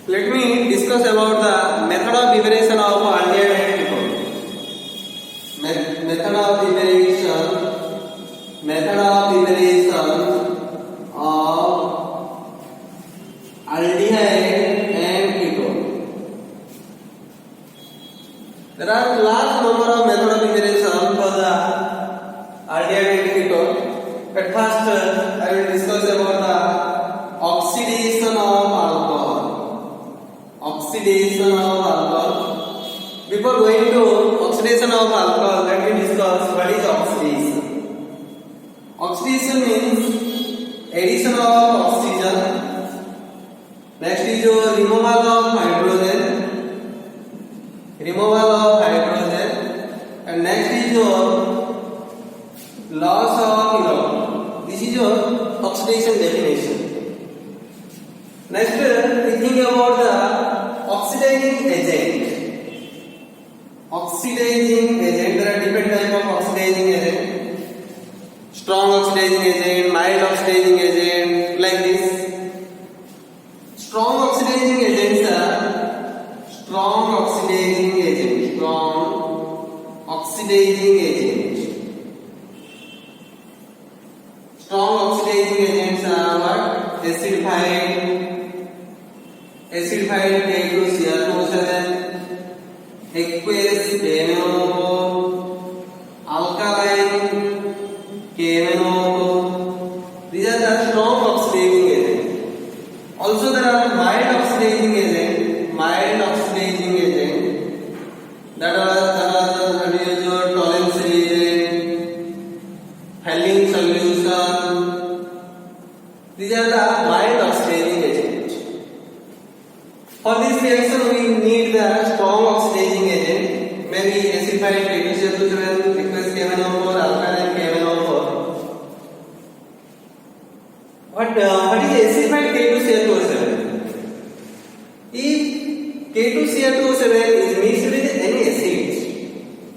Let me discuss about the method of evaluation of aldehyde and ketone. Method of evaluation of aldehyde and ketone. There are large number of method of evaluation for the aldehyde and ketone. At first, I will discuss about the oxidation of alcohol. Oxidation of alcohol. Before going to oxidation of alcohol, let me discuss what is oxidation. Oxidation means addition of oxygen. Next is your removal of hydrogen. And next is your loss of electron. This is your oxidation definition. Next, we think about the oxidizing agent. There are different types of oxidizing agent. Strong oxidizing agent, mild oxidizing agent, like this. Strong oxidizing agents are strong oxidizing agents are what? Acidified K2Cr2O7, aqueous KMnO4, alkaline KMnO4. These are the strong oxidizing agents. Also there are mild oxidizing agents. That are your Tollens reagent, Helling solution. These are the mild oxidizing agents. For this reaction, we need the strong oxidizing agent, maybe acidified K2Cr2O7, aqueous KMnO4, alkaline KMnO4. What is acidified K2Cr2O7? If K2Cr2O7 is mixed with any acid,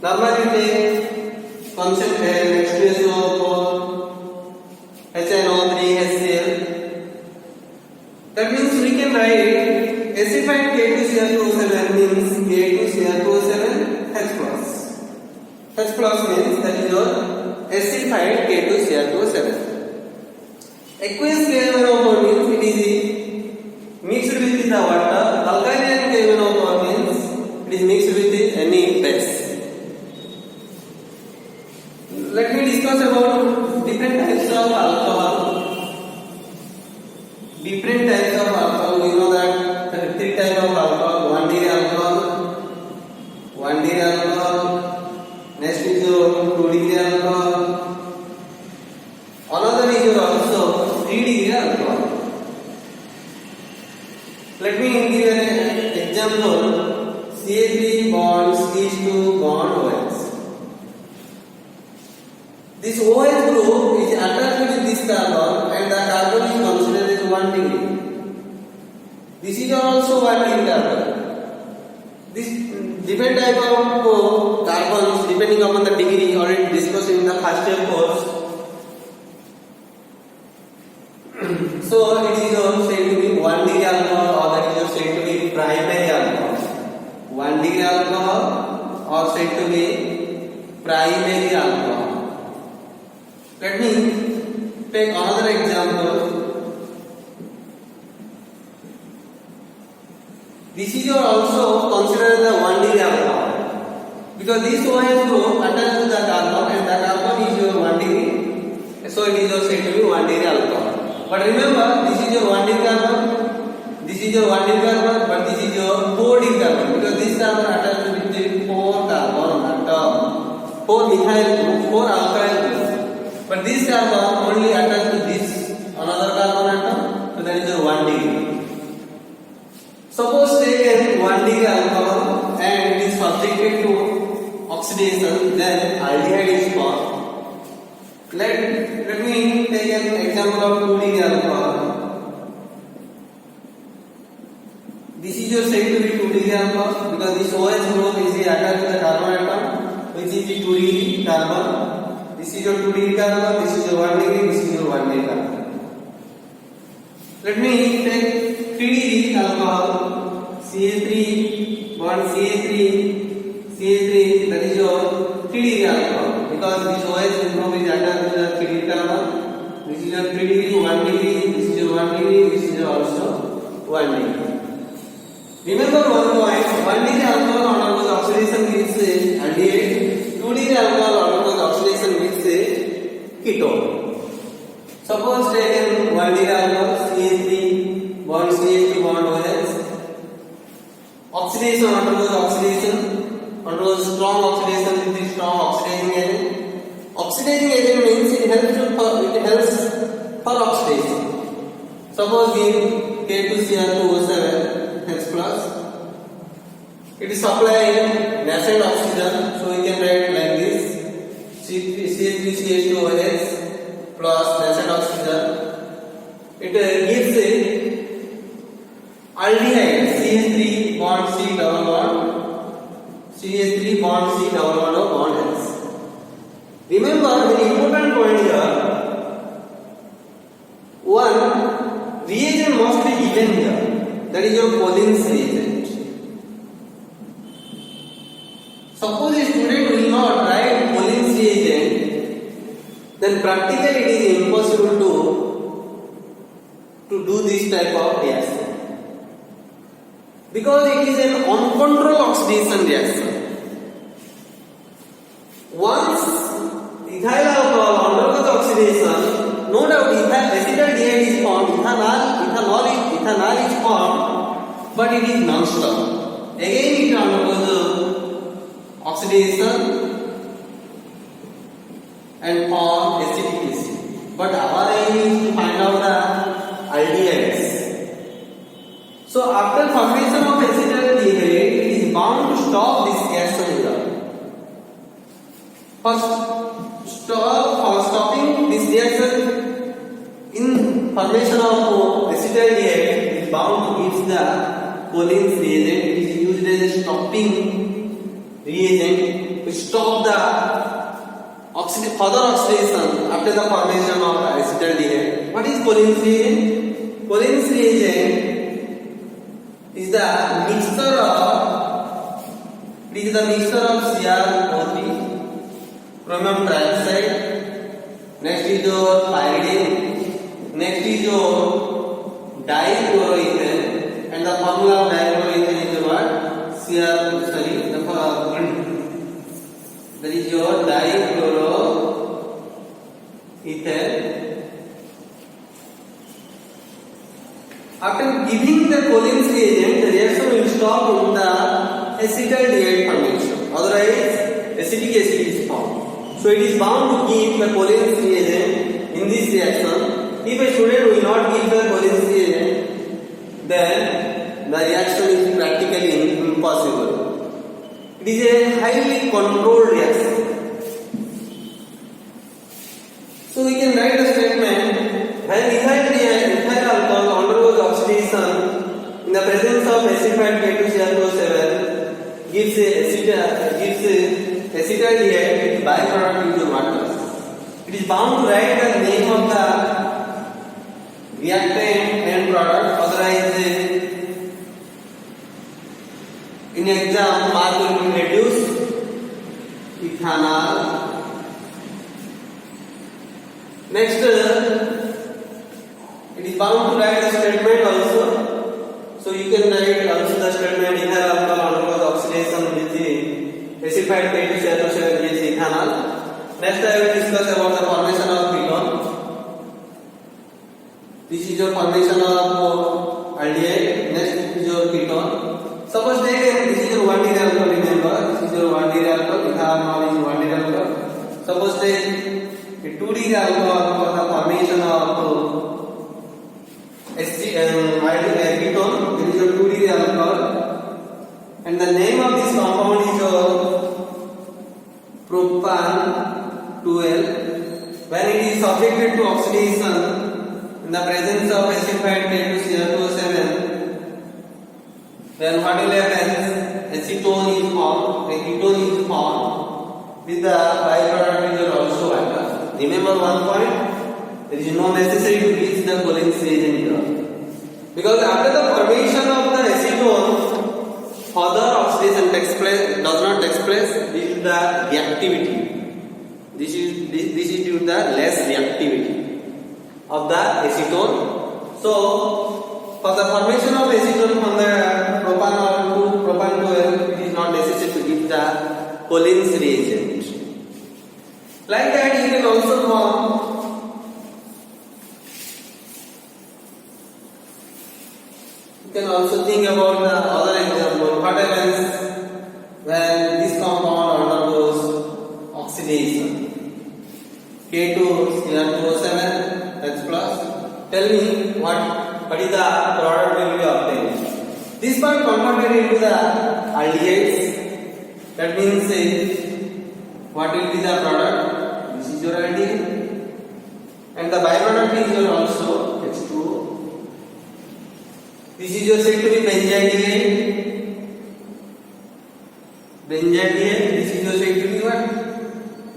normally we take concept H2SO4, HNO3, HCl. That means we can write acidified K2Cr2O7 means K2Cr2O7 H+. H+ means that is your acidified K2Cr2O7. Aqueous KMnO4 means it is mixed with the water. Alkaline KMnO4 means it is mixed with any base. Let me discuss about different types of alcohol. We know that there are three types of alcohol. 1-degree alcohol. Next is your 2-degree alcohol. Another is your also 3-degree alcohol. Let me give an example. CH3 bonds CH2 bond OH. This OH group is attached with this carbon and the carbon is considered as 1 degree. This is also 1 degree carbon. This different type of carbons depending upon the degree already discussed in the first year course. So it is said to be 1 degree alcohol, or that is said to be primary alcohol. 1 degree alcohol or said to be primary alcohol. Let me take another example. This is also considered the 1 degree alcohol because this OH group attached to the carbon and the carbon is your 1 degree. So it is said to be 1 degree alcohol. But remember, this is your 1 degree carbon, but this is your 4 degree carbon because this carbon attached with the 4 carbon atom, 4 methyl group, 4 alkyl group. But this carbon only attached to this another carbon atom, so that is your 1 degree. Suppose take 1 degree alcohol and it is subjected to oxidation, then aldehyde is formed. Let me take an example of 2 degree alcohol. This is your said to be 2 degree alcohol because this OH group is attached to the carbon atom, which is the 2 degree carbon. This is your 2 degree carbon, this is your 1 degree, this is your 1 degree carbon. Let me take 3 degree alcohol. CH3 bond CH3, that is your 3 degree alcohol, because this OH group is attached to the 3 degree carbon. This is your 3 degree, 1 degree, this is your 1 degree, this is also 1 degree. Remember one point, 1 degree alcohol undergoes oxidation with aldehyde, 2 degree alcohol undergoes oxidation with ketone. Suppose take 1 degree alcohol, CH3 bond CH2 bond OH. Oxidation undergoes strong oxidation with the strong oxidizing agent. Oxidizing agent means it helps for oxidation. Suppose give K2Cr2O7 H plus. It is supplying nascent oxygen, so we can write like this: CH3CH2OH plus nascent oxygen. It gives aldehyde CH3 bond C double bond, CH3 bond C double bond of bond H. Remember, very important point here. One, reagent must be given here. That is your Collins reagent. Suppose a student will not write Collins reagent, then practically it is impossible to do this type of reaction, because it is an uncontrolled oxidation reaction. Once ethyl alcohol undergoes oxidation, no doubt acetaldehyde is formed, ethanol is formed, but it is non-stop. Again it undergoes oxidation and form acetic acid. But our aim is to find out the aldehydes. So after formation of acetaldehyde, it is bound to stop this reaction here. For stopping this reaction in formation of acetaldehyde, it is bound to give the Collins reagent. It is used as a stopping reagent to stop the further oxidation after the formation of acetaldehyde. What is Collins reagent? Collins reagent is the mixture of CrO3, chromium trioxide, next is your pyridine, next is your dichloroethane, and the formula of dichloroethane is what? That is your dichloroethane. After giving the Collins reagent, the reaction will stop in the acetaldehyde formation. Otherwise, acetic acid is formed. So it is bound to give the Collins reagent in this reaction. If a student will not give the Collins reagent, then the reaction is practically impossible. It is a highly controlled reaction. So we can write a statement: when ethyl alcohol undergoes oxidation in the presence of acidified K2Cr2O7 gives acetaldehyde with byproduct into water. It is bound to write the name of the reactant end product. Otherwise, in exam mark will be reduced. Ethanol. Next, it is bound to write the statement also. So you can write also the statement: ethyl alcohol undergoes oxidation with the acidified K2Cr2O7 gives ethanol. Next, I will discuss about the formation of ketone. This is your formation of aldehyde. Next is your ketone. Suppose this is your 1 degree alcohol. Remember, this is your 1 degree alcohol. Ethanol is 1 degree alcohol. Suppose take a 2 degree alcohol for the formation of ketone. This is your 2 degree alcohol, and the name of this compound is your propan 12. When it is subjected to oxidation in the presence of acidified K2Cr2O7, then what will happen? Acetone is formed, a ketone is formed with the byproduct is also water. Remember one point: there is no necessity to reach the Collins reagent here, because after the formation of the acetone, not expressed due to the reactivity. This is due to the less reactivity of the acetone. So for the formation of acetone from the propanol to propan 12, it is not necessary to give the Collins reagent. Like that, you can also form. You can also think about the other example. What happens when this compound undergoes oxidation? K2Cr2O7 H plus. Tell me what is the product will be obtained. This part converted into the aldehydes. That means what will be the product? This is your aldehyde, and the byproduct is your also H2O. This is your said to be benzaldehyde. Benzaldehyde. This is your said to be what?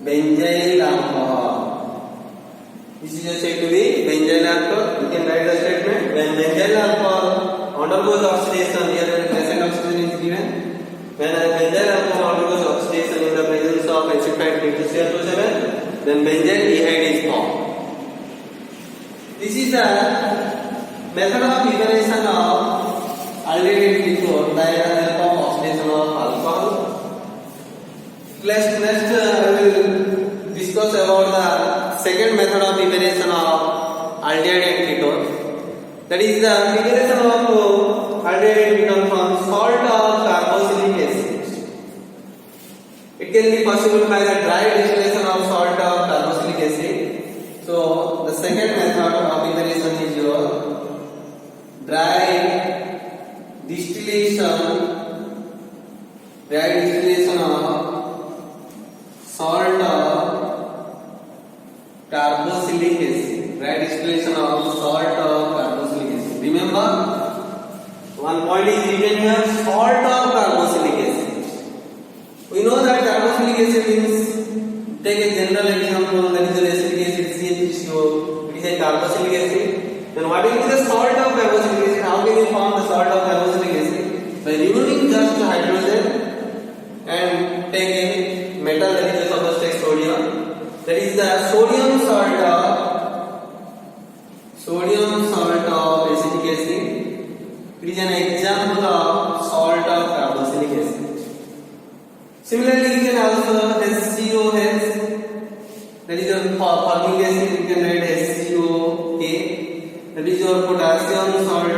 Benzyl alcohol. This is your said to be benzyl alcohol. You can write the statement when benzyl alcohol undergoes oxidation. Here present oxygen is given. When benzyl alcohol undergoes oxidation in the presence of acetate K2Cr2O7, then benzaldehyde is formed. This is the method of preparation of aldehyde ketone by the help of oxidation of alcohol. Next, I will discuss about the second method of preparation of aldehyde and ketone. That is the preparation of aldehyde and ketone from salt of carboxylic acid. It can be possible by the dry distillation of salt of carboxylic acid. So the second method of preparation is your dry distillation of salt of carboxylic acid. Dry distillation of salt of carboxylic acid. Remember, one point is written here: salt of carboxylic acid. We know that carboxylic acid means, take a general example, that is an acetic acid, CH3CO. It is a carboxylic acid. Then what will be the salt of carboxylic acid? How can you form the salt of carboxylic acid? By removing just hydrogen and take a metal, that is suppose take sodium. That is the sodium salt of acetic acid. It is an example of salt of carboxylic acid. Similarly, you can also HCOH. That is your forming acid. You can write HCOA. That is your potassium salt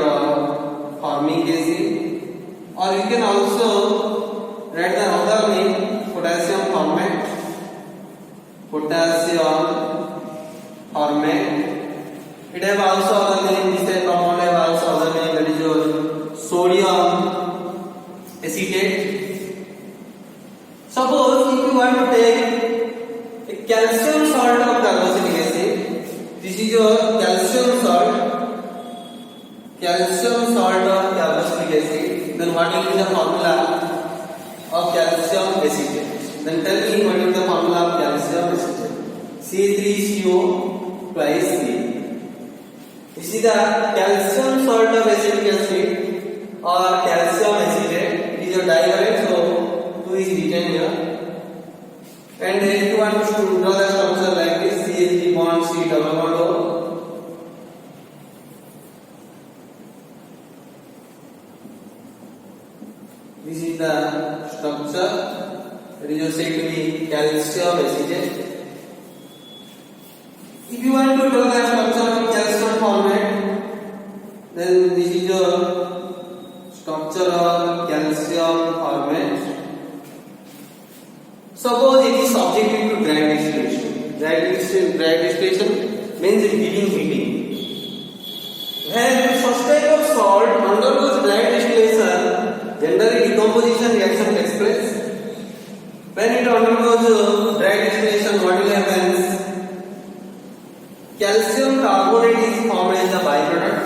of forming acid, or you can also write the other name, potassium formate. It have also other name. This type compound have also other name. That is your sodium acetate. Suppose if you want to take a calcium salt of carboxylic acid, this is your calcium salt of carboxylic acid, then what will be the formula of calcium acetate? Then tell me what is the formula of calcium acetate? C3CO twice A. This is the calcium salt of acetic acid or calcium acetate. It is your divalent, so 2 is written here. And if you want to draw the structure like this, CH3 bond C double bond O. This is the structure. That is said to be calcium acetate. If you want to draw the structure of calcium formate, then this is your structure of calcium formate. Suppose it is subjected to dry distillation. Dry distillation means it giving heating. When such type of salt undergoes dry distillation, generally decomposition reaction takes place. When it undergoes dry distillation, what will happen? Calcium carbonate is formed as the byproduct,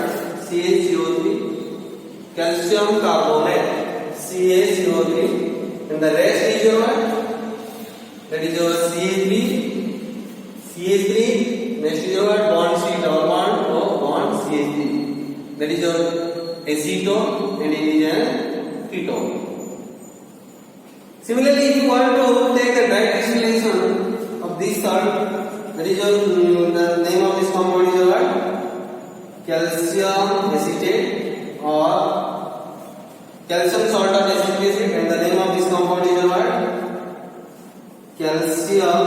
CaCO3. Calcium carbonate, CaCO3, and the rest is your what? That is your CH3, next is your bond C double bond O bond CH3. That is your acetone, and it is an ketone. Similarly, if you want to take a dry distillation of this salt, that is your the name of this compound is what? Calcium acetate or calcium salt or acetic acid, and the name of this compound is what? Calcium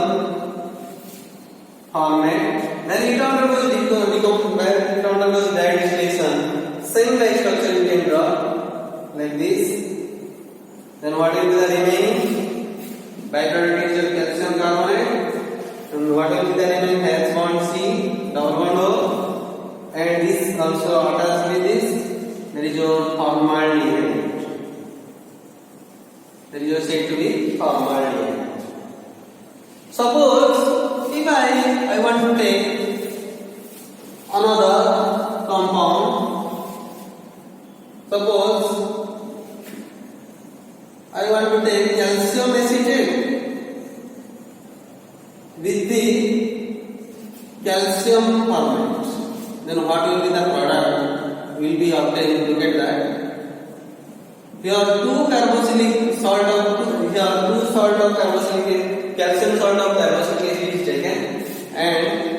formate. Then it undergoes dry distillation. Same like structure you can draw like this. Then what will be the remaining? Byproduct is your calcium carbonate. And what will be the remaining? H bond C, double bond O, and this also attached with this. That is your formaldehyde. That is your said to be formaldehyde. Suppose if I want to take another compound, suppose I want to take calcium acetate with the calcium formate, then what will be the product will be obtained? Look at that. Here are two carboxylic salt of carboxylic calcium salt of carboxylic acid is taken and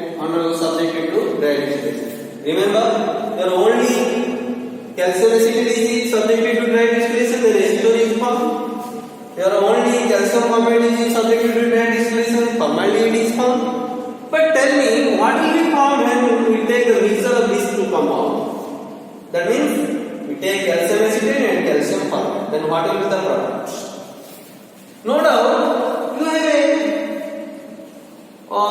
subjected to dry distillation. Remember, here only calcium acetate is subjected to dry distillation, the acetone is formed. Here only calcium formate is subjected to dry distillation, formaldehyde is formed. But tell me, what will be formed when we take the mixture of these two compounds? That means we take calcium acetate and calcium formate. Then what will be the product? No doubt,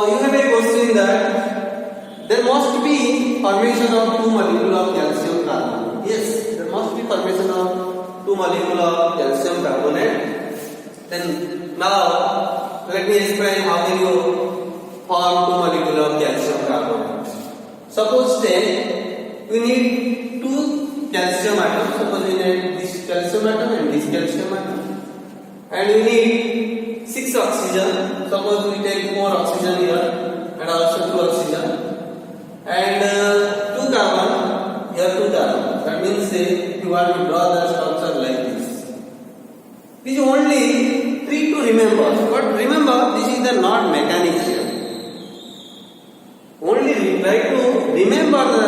you have a question that there must be formation of two molecules of calcium carbonate. Yes, there must be formation of two molecules of calcium carbonate. Then now let me explain how will you form two molecules of calcium carbonate. Suppose say we need two calcium atoms. Suppose we need this calcium atom and this calcium atom, and we need 6 oxygen. Suppose we take 4 oxygen here and also 2 oxygen, and 2 carbon here, 2 carbon. That means say you want to draw the structure like this. This is only 3 to remember, but remember this is the not mechanism. Only try to remember the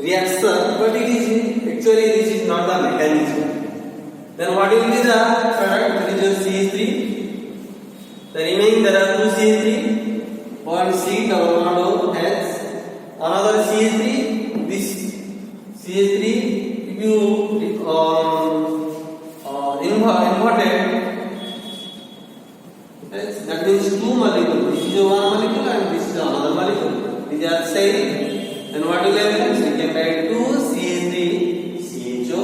reaction, but it is actually this is not the mechanism. Then what will be the product? That is your CH3. The remaining there are 2 CH3, one C double bond O H, another CH3. This CH3, if you inverted, that means 2 molecules. This is one molecule and this is another molecule. These are same. Then what will happen? We can write 2 CH3 CHO.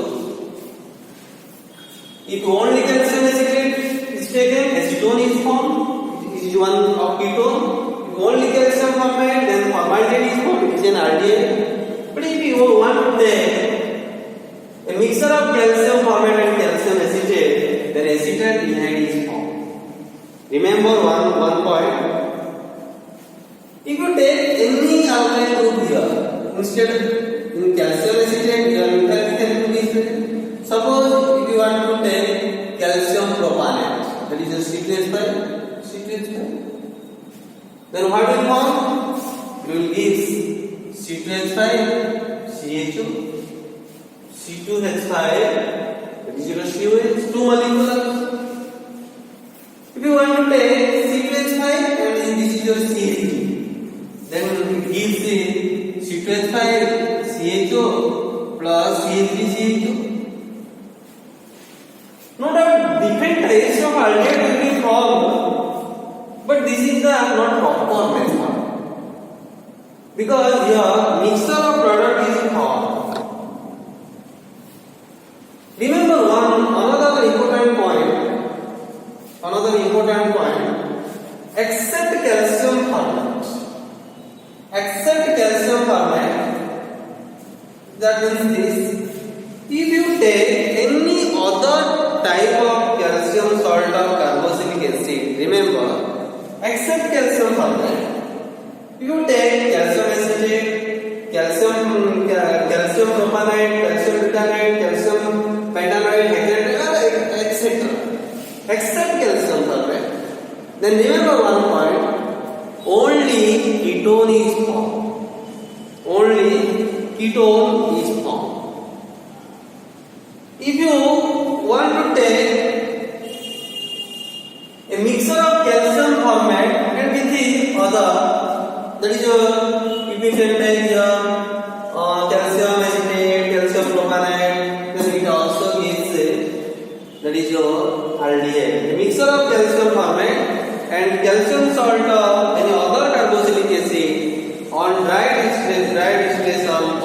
If only calcium acetate is taken, acetone is formed. It is one of ketone. If only calcium formate, then formaldehyde is formed. It is an aldehyde. But if you want to take a mixture of calcium formate and calcium acetate, then acetaldehyde is formed. Remember one point. If you take any alkyl group here, instead in calcium acetate, your methyl group is present. Suppose if you want to take calcium propanate, that is a C2H5, then what will form? You will give C2H5, CHO, C2H5, that is your COH, 2 molecules. If you want to take C2H5 and this is your CH3, then it gives the C2H5 CHO plus CH3 CHO. No doubt different types of aldehyde will be formed, but this is the not proper method, because here mixture of product is formed. Remember another important point, except calcium formate. That means this. If you take any other type of calcium salt or carboxylic acid, remember, except calcium formate, you take calcium acetate, calcium propanate, calcium butanoate, calcium pentanoate, Then remember one point, only ketone is formed. Only ketone is formed. If you want to take a mixture of calcium formate and with the other, that is if you can take calcium acetate, calcium propanate, then it also gives that is your aldehyde. A mixture of calcium formate and calcium salt of any other carboxylic acid on dried distillation